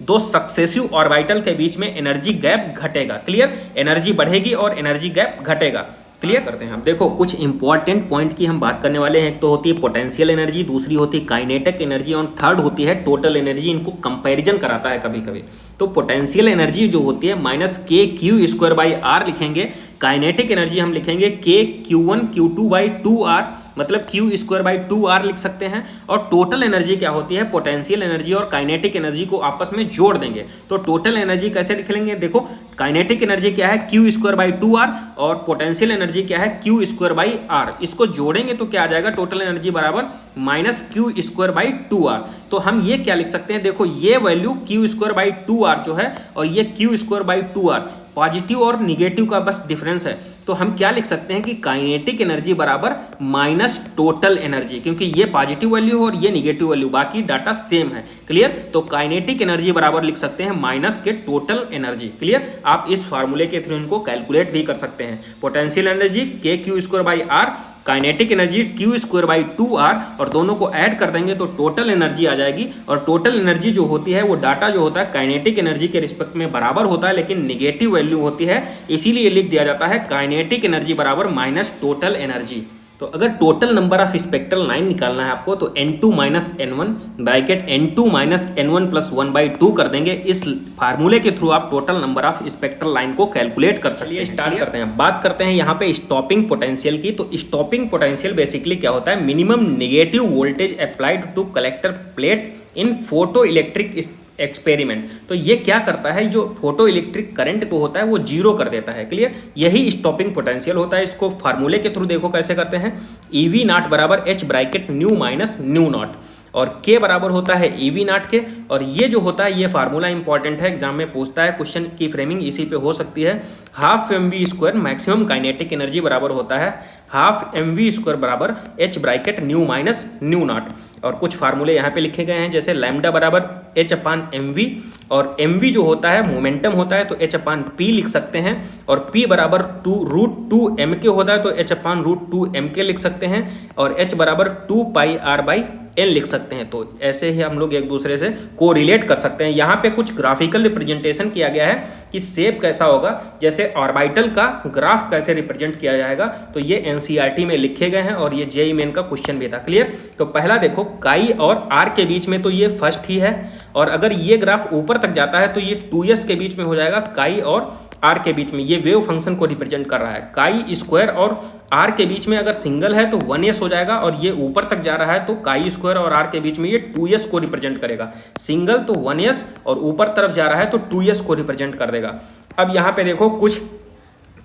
दो सक्सेसिव ऑर्बिटल के बीच में एनर्जी गैप घटेगा। क्लियर। एनर्जी बढ़ेगी और एनर्जी गैप घटेगा। क्लियर करते हैं। अब देखो कुछ इंपॉर्टेंट पॉइंट की हम बात करने वाले हैं। एक तो होती है पोटेंशियल एनर्जी, दूसरी होती है काइनेटिक एनर्जी, और थर्ड होती है टोटल एनर्जी। इनको कंपैरिजन कराता है कभी कभी। तो पोटेंशियल एनर्जी जो होती है -kq²/r लिखेंगे। काइनेटिक एनर्जी हम लिखेंगे kq1 q2/2r मतलब क्यू स्क्वायर बाई 2r लिख सकते हैं। और टोटल एनर्जी क्या होती है, पोटेंशियल एनर्जी और काइनेटिक एनर्जी को आपस में जोड़ देंगे तो टोटल एनर्जी कैसे लिख लेंगे, देखो काइनेटिक एनर्जी क्या है क्यू स्क्वायर बाई 2r और पोटेंशियल एनर्जी क्या है क्यू स्क्वायर बाई r, इसको जोड़ेंगे तो क्या आ जाएगा, टोटल एनर्जी बराबर minus Q square by 2r। तो हम ये क्या लिख सकते हैं, देखो ये value Q square by 2r जो है और ये Q square by 2r positive और निगेटिव का बस डिफरेंस है। तो हम क्या लिख सकते हैं कि काइनेटिक एनर्जी बराबर माइनस टोटल एनर्जी, क्योंकि ये पॉजिटिव वैल्यू और ये निगेटिव वैल्यू, बाकी डाटा सेम है। क्लियर, तो काइनेटिक एनर्जी बराबर लिख सकते हैं माइनस के टोटल एनर्जी। क्लियर, आप इस फार्मूले के थ्रू इनको कैलकुलेट भी कर सकते हैं। पोटेंशियल एनर्जी के Q square by R, kinetic energy Q square by 2r और दोनों को ऐड कर देंगे तो टोटल एनर्जी आ जाएगी। और टोटल एनर्जी जो होती है वो डाटा जो होता है काइनेटिक एनर्जी के रिस्पेक्ट में बराबर होता है, लेकिन निगेटिव वैल्यू होती है, इसीलिए लिख दिया जाता है काइनेटिक एनर्जी बराबर माइनस टोटल एनर्जी। तो अगर total number of spectral line निकालना है आपको तो n2 minus n1 bracket n2 minus n1 plus 1/2 कर देंगे। इस फार्मूले के थ्रू आप total number of spectral line को कैलकुलेट कर सकते हैं। स्टार्ट करते हैं, बात करते हैं यहाँ पे स्टॉपिंग पोटेंशियल की। तो स्टॉपिंग पोटेंशियल बेसिकली क्या होता है, minimum negative voltage applied to collector plate in photo electric experiment. तो ये क्या करता है, जो फोटो इलेक्ट्रिक करंट को होता है वो जीरो कर देता है। क्लियर, यही स्टॉपिंग पोटेंशियल होता है। इसको फार्मूले के थ्रू देखो कैसे करते हैं, EV नॉट बराबर H bracket new minus new not और K बराबर होता है EV नॉट के। और ये जो होता है ये फार्मूला इंपॉर्टेंट है, एग्जाम में पूछता है, क्वेश्चन की फ्रेमिंग इसी पे हो सकती है। Half mv square maximum kinetic energy बराबर होता है हाफ mv स्क्वायर बराबर H bracket new minus new not. और कुछ फार्मूले यहाँ पे लिखे गए हैं, जैसे लैम्डा बराबर H अपान mv और mv जो होता है मोमेंटम होता है तो H अपान p लिख सकते हैं। और p बराबर √2 mk होता है तो H अपान √2 mk लिख सकते हैं। और H बराबर 2 पाई r बाई n लिख सकते हैं। तो ऐसे ही हम लोग एक दूसरे से को रिलेट कर सकते हैं। यहाँ पे कुछ ग्राफिकल रिप्रेजेंटेशन किया गया है कि शेप कैसा होगा, जैसे ऑर्बिटल का ग्राफ कैसे रिप्रेजेंट किया जाएगा, तो ये NCERT में लिखे गए हैं और ये JEE मेन का क्वेश्चन भी था। क्लियर, तो पहला देखो काई और r के बीच में तो ये फर्स्ट ही है, और अगर ये ग्राफ ऊपर तक जाता है तो ये 2s के बीच में हो जाएगा, काई और r के बीच में ये वेव फंक्शन को रिप्रेजेंट कर रहा है। काई स्क्वायर और r के बीच में अगर सिंगल है तो 1s हो जाएगा, और ये ऊपर तक जा रहा है तो काई स्क्वायर और r के बीच में ये 2s को रिप्रेजेंट करेगा। सिंगल तो 1s और ऊपर तरफ जा रहा है तो 2s को रिप्रेजेंट कर देगा। अब यहाँ पे देखो कुछ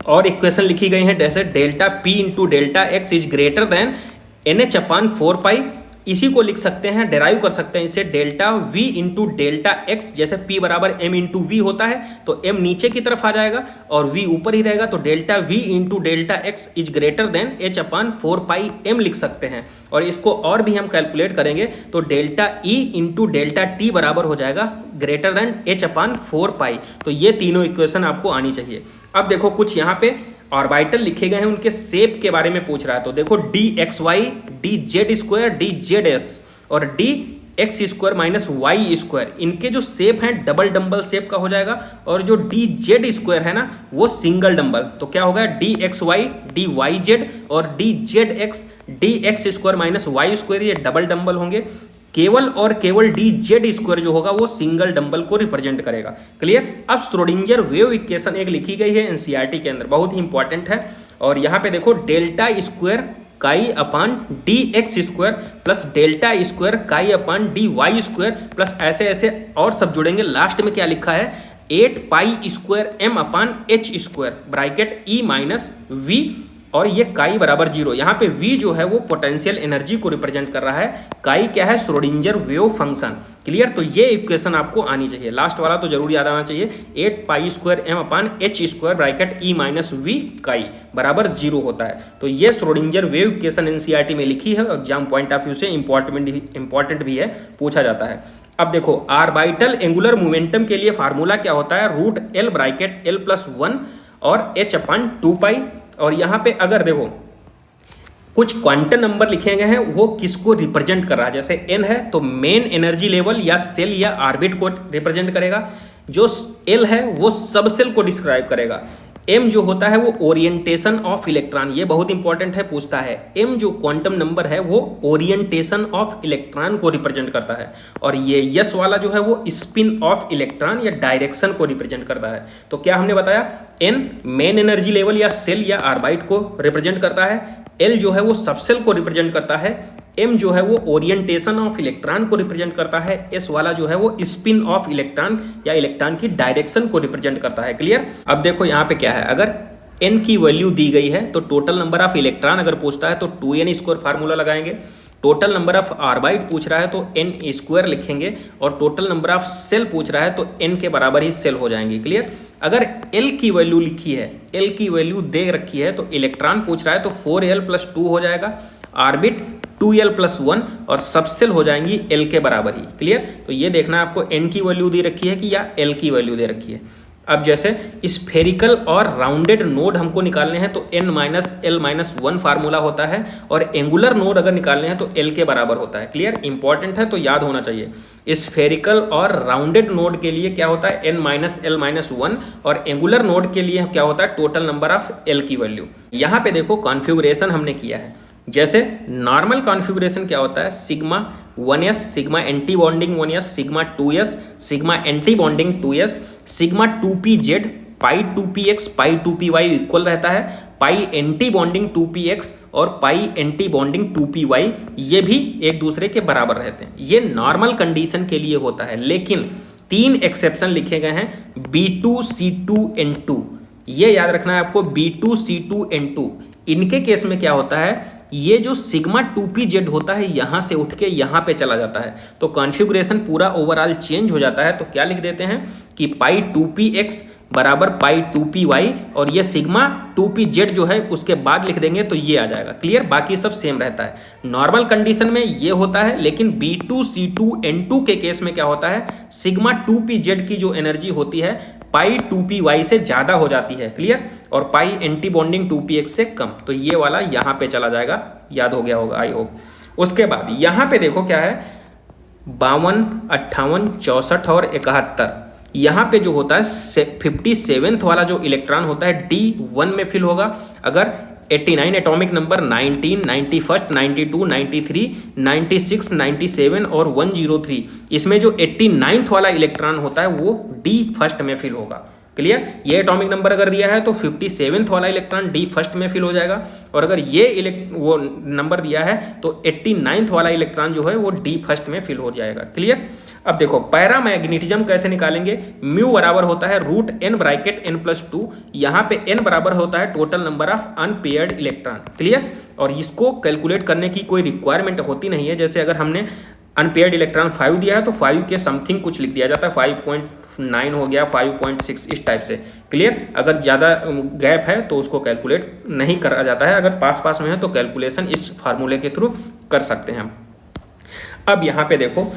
और इक्वेशन लिखी गई हैं, जैसे delta p into delta x is greater than NH अपान 4 पाई। इसी को लिख सकते हैं, डेराइव कर सकते हैं इससे, delta v into delta x, जैसे p बराबर m इंटू वी होता है तो m नीचे की तरफ आ जाएगा और v ऊपर ही रहेगा, तो delta v into delta x is greater than h upon 4 pi m लिख सकते हैं। और इसको और भी हम कैलकुलेट करेंगे तो delta e into delta t बराबर हो जाएगा ग्रेटर देन h अपान 4 पाई। तो ये तीनों इक्वेशन आपको आनी चाहिए। अब देखो कुछ यहाँ पे ऑर्बिटल लिखे गए हैं, उनके शेप के बारे में पूछ रहा है। तो देखो dxy dz स्क्वायर dz और dx square minus Y square, इनके जो शेप हैं डबल डम्बल शेप का हो जाएगा। और जो dz स्क्वायर है ना वो सिंगल डम्बल, तो क्या होगा dxy dyz और dzx dx square minus Y square, ये डबल डम्बल होंगे। केवल और केवल dz स्क्वायर जो होगा वो सिंगल डंबल को रिप्रेजेंट करेगा। क्लियर, अब श्रोडिंजर वेव इक्वेशन एक लिखी गई है NCERT के अंदर, बहुत ही इंपॉर्टेंट है। और यहाँ पे देखो डेल्टा स्क्वायर काई अपान dx square plus delta square काई अपान dy स्क्वायर प्लस ऐसे ऐसे और सब जुड़ेंगे। लास्ट में क्या लिखा है 8 पाई स्क्वायर m अपान h square bracket e minus v, और ये काई बराबर 0। यहाँ पे v जो है वो पोटेंशियल एनर्जी को रिप्रेजेंट कर रहा है, काई क्या है श्रोडिंजर वेव फंक्शन। क्लियर, तो ये इक्वेशन आपको आनी चाहिए। लास्ट वाला तो जरूर याद आना चाहिए, 8 पाई स्क्वायर m अपान h square bracket e minus v काई बराबर 0 होता है। तो ये श्रोडिंजर वेव इक्वेशन NCERT में लिखी है, एग्जाम पॉइंट ऑफ व्यू से इंपॉर्टेंट भी है, पूछा जाता है। अब देखो ऑर्बिटल एंगुलर मोमेंटम के लिए फार्मूला क्या होता है, √L ब्रैकेट L+1 और h अपान 2 पाई। और यहाँ पे अगर देखो कुछ क्वांटम नंबर लिखे गए हैं वो किसको रिप्रेजेंट कर रहा है, जैसे n है तो मेन एनर्जी लेवल या सेल या ऑर्बिट को रिप्रेजेंट करेगा, जो l है वो सब सेल को डिस्क्राइब करेगा, m जो होता है वो ओरिएंटेशन ऑफ इलेक्ट्रॉन, ये बहुत इंपॉर्टेंट है, पूछता है m जो क्वांटम नंबर है वो ओरिएंटेशन ऑफ इलेक्ट्रॉन को रिप्रेजेंट करता है, और ये यस वाला जो है वो स्पिन ऑफ इलेक्ट्रॉन या डायरेक्शन को रिप्रेजेंट करता है। तो क्या हमने बताया, n मेन एनर्जी लेवल या सेल या ऑर्बिट को रिप्रेजेंट करता है, L जो है वो सबसेल को रिप्रेजेंट करता है, M जो है वो ओरिएंटेशन ऑफ इलेक्ट्रॉन को रिप्रेजेंट करता है, S वाला जो है वो स्पिन ऑफ इलेक्ट्रॉन या इलेक्ट्रॉन की डायरेक्शन को रिप्रेजेंट करता है। क्लियर। अब देखो यहाँ पे क्या है, अगर n की वैल्यू दी गई है तो टोटल नंबर ऑफ इलेक्ट्रॉन अगर पूछता है तो 2n स्क्वायर फार्मूला लगाएंगे, टोटल नंबर ऑफ ऑर्बिट पूछ रहा है तो n स्क्वायर लिखेंगे, और टोटल नंबर ऑफ सेल पूछ रहा है तो n के बराबर ही सेल हो जाएंगे। क्लियर। अगर L की वैल्यू लिखी है, L की वैल्यू दे रखी है तो इलेक्ट्रॉन पूछ रहा है तो 4l + 2 हो जाएगा, ऑर्बिट 2l + 1 और सबसेल हो जाएंगी L के बराबर ही। क्लियर। तो ये देखना है आपको n की वैल्यू दे रखी है कि या L की वैल्यू दे रखी है। अब जैसे स्फेरिकल और राउंडेड नोड हमको निकालने हैं तो n - l - 1 फार्मूला होता है, और एंगुलर नोड अगर निकालने हैं तो l के बराबर होता है। क्लियर। इंपॉर्टेंट है तो याद होना चाहिए। स्फेरिकल और राउंडेड नोड के लिए क्या होता है, n - l - 1, और एंगुलर नोड के लिए क्या होता है, टोटल नंबर ऑफ l की वैल्यू। यहाँ पे देखो कॉन्फ़िगरेशन हमने किया है। जैसे नॉर्मल कॉन्फ़िगरेशन क्या होता है, sigma 1s, sigma anti bonding 1s, sigma 2s, sigma anti bonding 2s, sigma 2pz, पाई 2px, पाई 2py इक्वल रहता है, पाई एंटी बॉन्डिंग 2px और पाई एंटी बॉन्डिंग 2py, ये भी एक दूसरे के बराबर रहते हैं। ये नॉर्मल कंडीशन के लिए होता है, लेकिन 3 एक्सेप्शन लिखे गए हैं, B2C2N2, ये याद रखना है आपको, B2C2N2। इनके केस में क्या होता है, ये जो सिग्मा 2pz होता है यहाँ से उठ के यहाँ पे चला जाता है, तो कॉन्फ़िगरेशन पूरा ओवरऑल चेंज हो जाता है। तो क्या लिख देते हैं कि पाई 2px बराबर पाई 2py, और ये सिग्मा 2pz जो है उसके बाद लिख देंगे तो ये आ जाएगा। क्लियर। बाकी सब सेम रहता है। नॉर्मल कंडीशन में ये होता है, लेकिन B2C2N2 के केस में क्या होता है, सिग्मा 2pz की जो एनर्जी होती है पाई 2py से ज़्यादा हो जाती है। क्लियर। और पाई एंटी बॉन्डिंग 2px से कम, तो ये वाला यहाँ पे चला जाएगा। याद हो गया होगा आई होप। उसके बाद यहाँ पे देखो क्या है, 52, 58, 64 और 71, यहाँ पे जो होता है 57th वाला जो इलेक्ट्रॉन होता है D1 में फिल होगा। अगर 89 एटॉमिक नंबर 19, 91, 92, 93, 96, 97 और 103, इसमें जो 89th वाला इलेक्ट्रॉन होता है वो D1 में फिल होगा। क्लियर। ये एटॉमिक नंबर अगर दिया है तो 57th वाला इलेक्ट्रॉन D1 में फिल हो जाएगा, और अगर ये वो नंबर दिया है तो 89th वाला इलेक्ट्रॉन जो है वो D1 में फिल हो जाएगा। क्लियर। अब देखो पैरामैग्नेटिज्म कैसे निकालेंगे, म्यू बराबर होता है √n ब्रैकेट n+2, यहाँ पे n बराबर होता है total number of unpaired electron. Clear. और इसको कैलकुलेट करने की कोई रिक्वायरमेंट होती नहीं है। जैसे अगर हमने अनपेयर्ड इलेक्ट्रॉन 5 दिया है तो 5 के समथिंग कुछ लिख दिया जाता है, 5.9 हो गया, 5.6, इस टाइप से। क्लियर। अगर ज़्यादा गैप है तो उसको कैलकुलेट नहीं करा जाता है, अगर पास में है तो कैलकुलेशन इस फार्मूले के थ्रू कर सकते हैं हम। अब यहाँ पे देखो,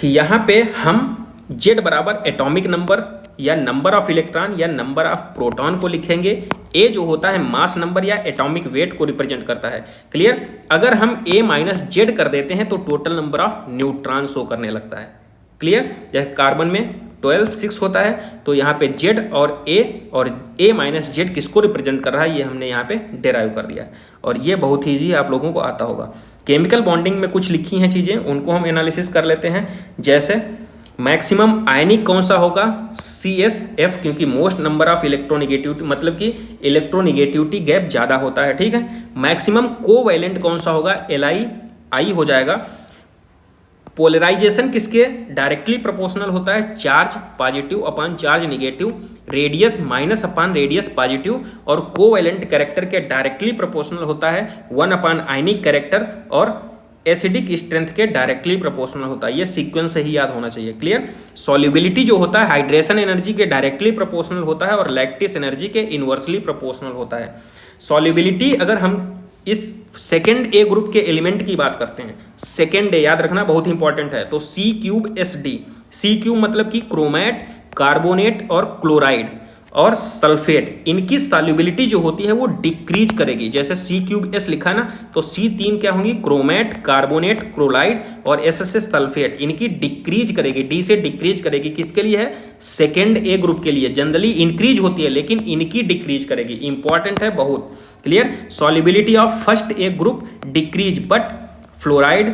यहाँ पे हम Z बराबर एटॉमिक नंबर या नंबर ऑफ इलेक्ट्रॉन या नंबर ऑफ प्रोटॉन को लिखेंगे। A जो होता है मास नंबर या एटॉमिक वेट को रिप्रेजेंट करता है। क्लियर। अगर हम A - Z कर देते हैं तो total number of neutron show करने लगता है। क्लियर। जैसे कार्बन में 12, 6 होता है, तो यहाँ पे Z और A - Z किसको रिप्रेजेंट कर रहा है, ये हमने यहाँ पे डेराइव कर दिया है, और ये बहुत ही ईजी आप लोगों को आता होगा। केमिकल बॉन्डिंग में कुछ लिखी हैं चीज़ें, उनको हम एनालिसिस कर लेते हैं। जैसे मैक्सिमम आयनिक कौन सा होगा, CsF, क्योंकि मोस्ट नंबर ऑफ इलेक्ट्रोनिगेटिविटी, मतलब कि इलेक्ट्रोनिगेटिविटी गैप ज़्यादा होता है। ठीक है। मैक्सिमम कोवैलेंट कौन सा होगा, Li हो जाएगा। पोलराइजेशन किसके डायरेक्टली प्रोपोर्शनल होता है, charge positive upon charge negative, radius minus upon radius positive, और कोवैलेंट कैरेक्टर के डायरेक्टली प्रोपोर्शनल होता है 1 अपॉन आयनिक कैरेक्टर, और एसिडिक स्ट्रेंथ के डायरेक्टली प्रोपोर्शनल होता है। ये सीक्वेंस से ही याद होना चाहिए। क्लियर। सॉल्युबिलिटी जो होता है हाइड्रेशन एनर्जी के डायरेक्टली प्रोपोर्शनल होता है, और लैक्टिस एनर्जी के इनवर्सली प्रोपोर्शनल होता है। सॉल्युबिलिटी अगर हम इस सेकेंड ए ग्रुप के एलिमेंट की बात करते हैं, सेकेंड ए याद रखना बहुत इंपॉर्टेंट है, तो C3Sd, C3 मतलब कि क्रोमैट, कार्बोनेट और क्लोराइड और सल्फेट, इनकी सॉल्युबिलिटी जो होती है वो डिक्रीज करेगी। जैसे C3S लिखा ना, तो C3 क्या होंगी, क्रोमैट, कार्बोनेट, क्लोराइड, और S से सल्फेट, इनकी डिक्रीज करेगी, D से डिक्रीज करेगी। किसके लिए है, सेकेंड ए ग्रुप के लिए। जनरली इंक्रीज होती है लेकिन इनकी डिक्रीज करेगी। इंपॉर्टेंट है बहुत। Clear. Solubility of first A group decrease, but fluoride,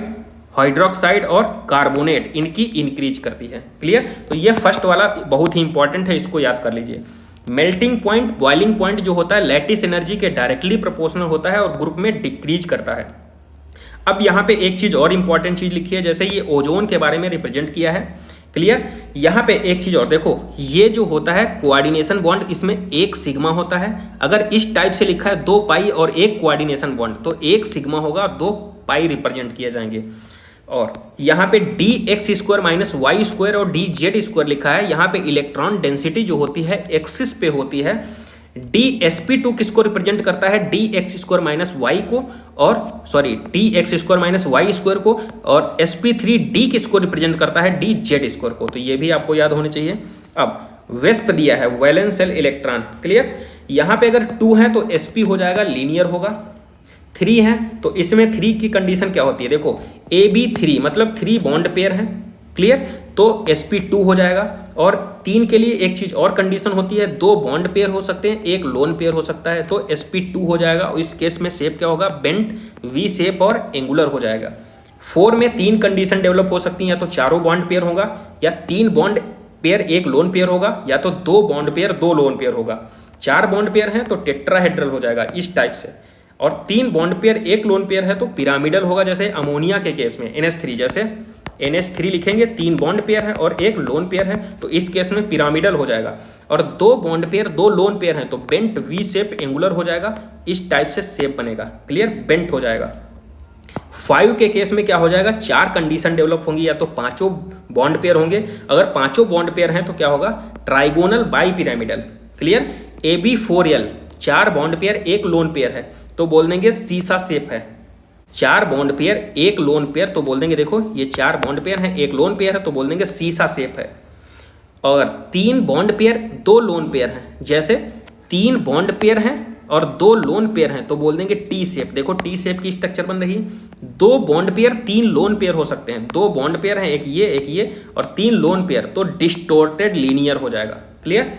hydroxide और कार्बोनेट इनकी इंक्रीज करती है। क्लियर। तो ये फर्स्ट वाला बहुत ही इंपॉर्टेंट है, इसको याद कर लीजिए। मेल्टिंग पॉइंट, बॉइलिंग पॉइंट जो होता है लैटिस एनर्जी के डायरेक्टली प्रोपोर्शनल होता है और ग्रुप में डिक्रीज करता है। अब यहाँ पे एक चीज़ और इंपॉर्टेंट चीज़ लिखी है, जैसे ये ओजोन के बारे में रिप्रेजेंट किया है, क्लियर। यहाँ पे एक चीज़ और देखो, ये जो होता है कोऑर्डिनेशन बॉन्ड, इसमें एक सिग्मा होता है। अगर इस टाइप से लिखा है 2 पाई और एक कोऑर्डिनेशन बॉन्ड, तो एक सिग्मा होगा, 2 पाई रिप्रेजेंट किए जाएंगे। और यहाँ पे dx² माइनस y² और dz² लिखा है। यहाँ पे इलेक्ट्रॉन डेंसिटी जो होती है एक्सिस पे होती है। dsp2 किसको रिप्रेजेंट करता है, dx² माइनस y को, और सॉरी dx² माइनस y² को, और sp3d किसको रिप्रेजेंट करता है, dz² को। तो ये भी आपको याद होने चाहिए। अब वेस्प दिया है, वैलेंस शेल इलेक्ट्रॉन, क्लियर। यहाँ पे अगर 2 है तो sp हो जाएगा, लीनियर होगा। 3 है तो इसमें 3 की कंडीशन क्या होती है, देखो ab3 मतलब 3 बॉन्ड पेयर हैं, क्लियर, तो sp2 हो जाएगा। और 3 के लिए एक चीज और कंडीशन होती है, 2 बॉन्ड पेयर हो सकते हैं, एक लोन पेयर हो सकता है, तो sp2 हो जाएगा। इस केस में शेप क्या होगा, बेंट वी शेप और एंगुलर हो जाएगा। 4 में 3 कंडीशन डेवलप हो सकती हैं, या तो चारों बॉन्ड पेयर होगा, या 3 बॉन्ड पेयर 1 लोन पेयर होगा, या तो 2 बॉन्ड पेयर 2 लोन पेयर होगा। 4 बॉन्ड पेयर हैं तो टेट्राहेड्रल हो जाएगा इस टाइप से, और 3 बॉन्ड पेयर 1 लोन पेयर है तो पिरामिडल होगा, जैसे अमोनिया के केस में NH3, जैसे NH3 लिखेंगे, 3 बॉन्ड पेयर है और 1 लोन पेयर है, तो इस केस में पिरामिडल हो जाएगा। और 2 बॉन्ड पेयर 2 लोन पेयर हैं तो बेंट वी शेप एंगुलर हो जाएगा, इस टाइप से शेप बनेगा, क्लियर, बेंट हो जाएगा। 5 के केस में क्या हो जाएगा, 4 कंडीशन डेवलप होंगी, या तो 5 बॉन्ड पेयर होंगे, अगर 5 बॉन्ड पेयर हैं तो क्या होगा, trigonal bi pyramidal, clear. AB4L 4 bond pair 1 lone pair है तो बोल देंगे सीसा शेप है। 4 बॉन्ड पेयर 1 लोन पेयर तो बोल देंगे, देखो ये 4 बॉन्ड पेयर हैं, 1 लोन पेयर है तो बोल देंगे सीसा शेप है। और 3 बॉन्ड पेयर 2 लोन पेयर हैं, जैसे 3 बॉन्ड पेयर हैं और 2 लोन पेयर हैं तो बोल देंगे टी शेप। देखो टी शेप की स्ट्रक्चर बन रही है। 2 बॉन्ड पेयर 3 लोन पेयर हो सकते हैं, 2 बॉन्ड पेयर हैं, एक ये और 3 लोन पेयर, तो डिस्टोर्टेड लीनियर हो जाएगा, क्लियर।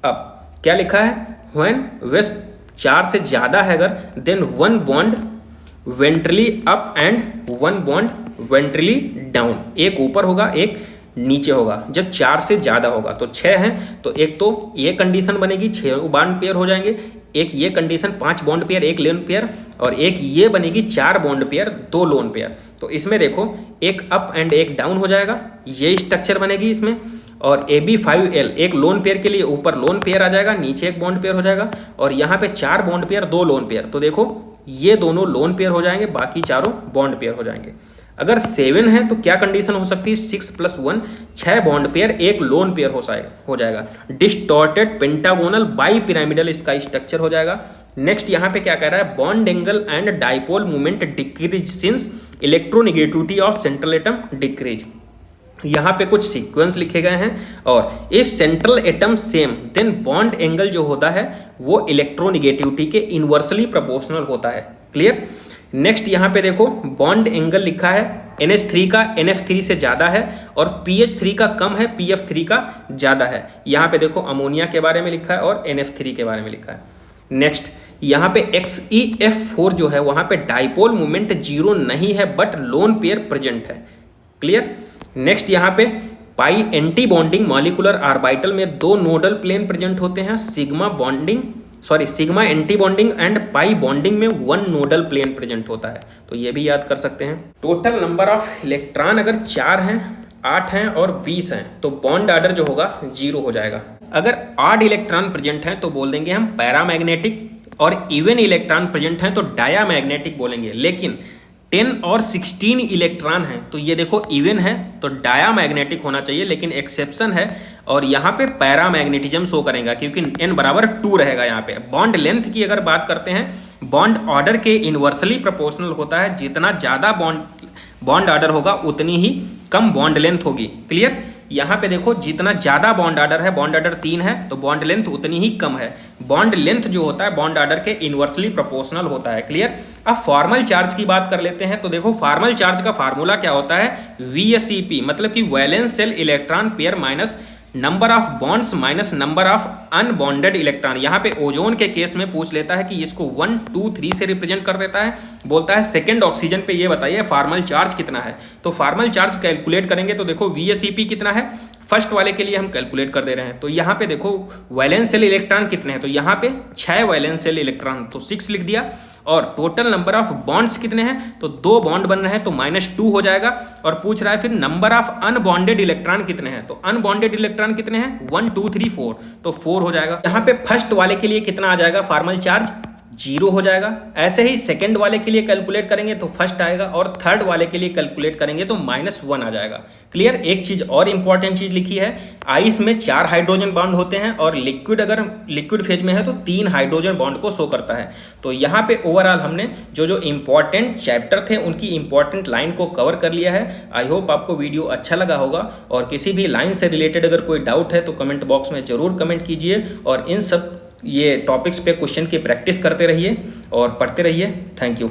अब क्या लिखा है, व्हेन वेस्ट 4 से ज़्यादा है अगर, then 1 bond ventrally up and 1 bond ventrally down, एक ऊपर होगा एक नीचे होगा। जब 4 से ज़्यादा होगा तो 6 है तो एक तो ये कंडीशन बनेगी, 6 बॉन्ड पेयर हो जाएंगे, एक ये condition 5 bond pair 1 lone pair, और एक ये बनेगी 4 बॉन्ड पेयर 2 लोन पेयर। तो इसमें देखो एक अप एंड एक डाउन हो जाएगा, ये स्ट्रक्चर बनेगी इसमें। और AB5L एक लोन पेयर के लिए ऊपर लोन पेयर आ जाएगा, नीचे एक बॉन्ड पेयर हो जाएगा, और यहाँ पे 4 बॉन्ड पेयर 2 लोन पेयर, तो देखो ये दोनों लोन पेयर हो जाएंगे, बाकी चारों बॉन्ड पेयर हो जाएंगे। अगर 7 है तो क्या कंडीशन हो सकती है, 6 + 1 6 बॉन्ड पेयर 1 लोन पेयर हो जाएगा। डिस्टॉर्टेड पेंटागोनल बाई पिरामिडल इसका स्ट्रक्चर हो जाएगा। नेक्स्ट यहाँ पे क्या कह रहा है, bond angle and dipole movement decrease since electronegativity of central atom decrease. यहाँ पे कुछ सीक्वेंस लिखे गए हैं, और if central atom same then bond angle जो होता है वो इलेक्ट्रोनेगेटिविटी के इनवर्सली प्रोपोर्शनल होता है, क्लियर। नेक्स्ट यहाँ पे देखो बॉन्ड एंगल लिखा है, NH3 का NF3 से ज़्यादा है और PH3 का कम है, PF3 का ज़्यादा है। यहाँ पे देखो अमोनिया के बारे में लिखा है और NF3 के बारे में लिखा है। नेक्स्ट यहाँ पे XeF4 जो है वहाँ पे डाइपोल मूवमेंट 0 नहीं है बट लोन पेयर प्रेजेंट है, क्लियर। नेक्स्ट यहाँ पे पाई एंटी बॉन्डिंग मॉलिकुलर ऑर्बिटल में 2 नोडल प्लेन प्रेजेंट होते हैं, sigma anti bonding and pi bonding में 1 नोडल प्लेन प्रेजेंट होता है, तो ये भी याद कर सकते हैं। टोटल नंबर ऑफ इलेक्ट्रॉन अगर 4 हैं, 8 हैं और 20 हैं तो बॉन्ड ऑर्डर जो होगा 0 हो जाएगा। अगर ऑड इलेक्ट्रॉन प्रेजेंट हैं तो बोल देंगे हम पैरामैग्नेटिक, और इवन इलेक्ट्रॉन प्रेजेंट हैं तो डायामैग्नेटिक बोलेंगे। लेकिन 10 और 16 इलेक्ट्रॉन हैं तो ये देखो इवन है तो डायामैग्नेटिक होना चाहिए, लेकिन एक्सेप्शन है और यहाँ पे पैरामैग्नेटिज्म शो करेगा क्योंकि n बराबर 2 रहेगा। यहाँ पे बॉन्ड लेंथ की अगर बात करते हैं, बॉन्ड ऑर्डर के इनवर्सली प्रोपोर्शनल होता है, जितना ज़्यादा बॉन्ड ऑर्डर होगा उतनी ही कम बॉन्ड लेंथ होगी, क्लियर। यहाँ पे देखो जितना ज़्यादा बॉन्ड ऑर्डर है, बॉन्ड ऑर्डर 3 है तो बॉन्ड लेंथ उतनी ही कम है। बॉन्ड लेंथ जो होता है बॉन्ड ऑर्डर के इनवर्सली प्रोपोर्शनल होता है, क्लियर। अब फॉर्मल चार्ज की बात कर लेते हैं, तो देखो फॉर्मल चार्ज का फार्मूला क्या होता है, VSEP मतलब कि valence shell electron pair minus number of bonds minus number of unbonded electron. यहाँ पे ओजोन के केस में पूछ लेता है कि इसको 1, 2, 3 से रिप्रेजेंट कर देता है, बोलता है सेकंड ऑक्सीजन पे ये बताइए फॉर्मल चार्ज कितना है। तो फॉर्मल चार्ज कैलकुलेट करेंगे तो देखो VSEP कितना है फर्स्ट वाले के लिए हम कैलकुलेट कर दे रहे हैं। तो यहाँ पे देखो वैलेंस शेल इलेक्ट्रॉन कितने हैं, तो यहाँ पे 6 वैलेंस शेल इलेक्ट्रॉन, तो 6 लिख दिया। और टोटल नंबर ऑफ बॉन्ड्स कितने हैं, तो 2 बॉन्ड बन रहे हैं, तो -2 हो जाएगा। और पूछ रहा है फिर नंबर ऑफ अनबॉन्डेड इलेक्ट्रॉन कितने हैं, तो अनबॉन्डेड इलेक्ट्रॉन कितने हैं 1 2 3 4, तो 4 हो जाएगा। यहाँ पे फर्स्ट वाले के लिए कितना आ जाएगा, फॉर्मल चार्ज 0 हो जाएगा। ऐसे ही सेकंड वाले के लिए कैलकुलेट करेंगे तो फर्स्ट आएगा, और थर्ड वाले के लिए कैलकुलेट करेंगे तो -1 आ जाएगा। क्लियर। एक चीज और इंपॉर्टेंट चीज लिखी है, आइस में 4 हाइड्रोजन बॉन्ड होते हैं, और लिक्विड अगर लिक्विड फेज में है तो 3 हाइड्रोजन बॉन्ड को शो करता है। तो यहाँ पे ओवरऑल हमने जो इंपॉर्टेंट चैप्टर थे उनकी इंपॉर्टेंट लाइन को कवर कर लिया है। आई होप आपको वीडियो अच्छा लगा होगा, और किसी भी लाइन से रिलेटेड अगर कोई डाउट है तो कमेंट बॉक्स में जरूर कमेंट कीजिए, और इन सब ये टॉपिक्स पे क्वेश्चन की प्रैक्टिस करते रहिए और पढ़ते रहिए। Thank you.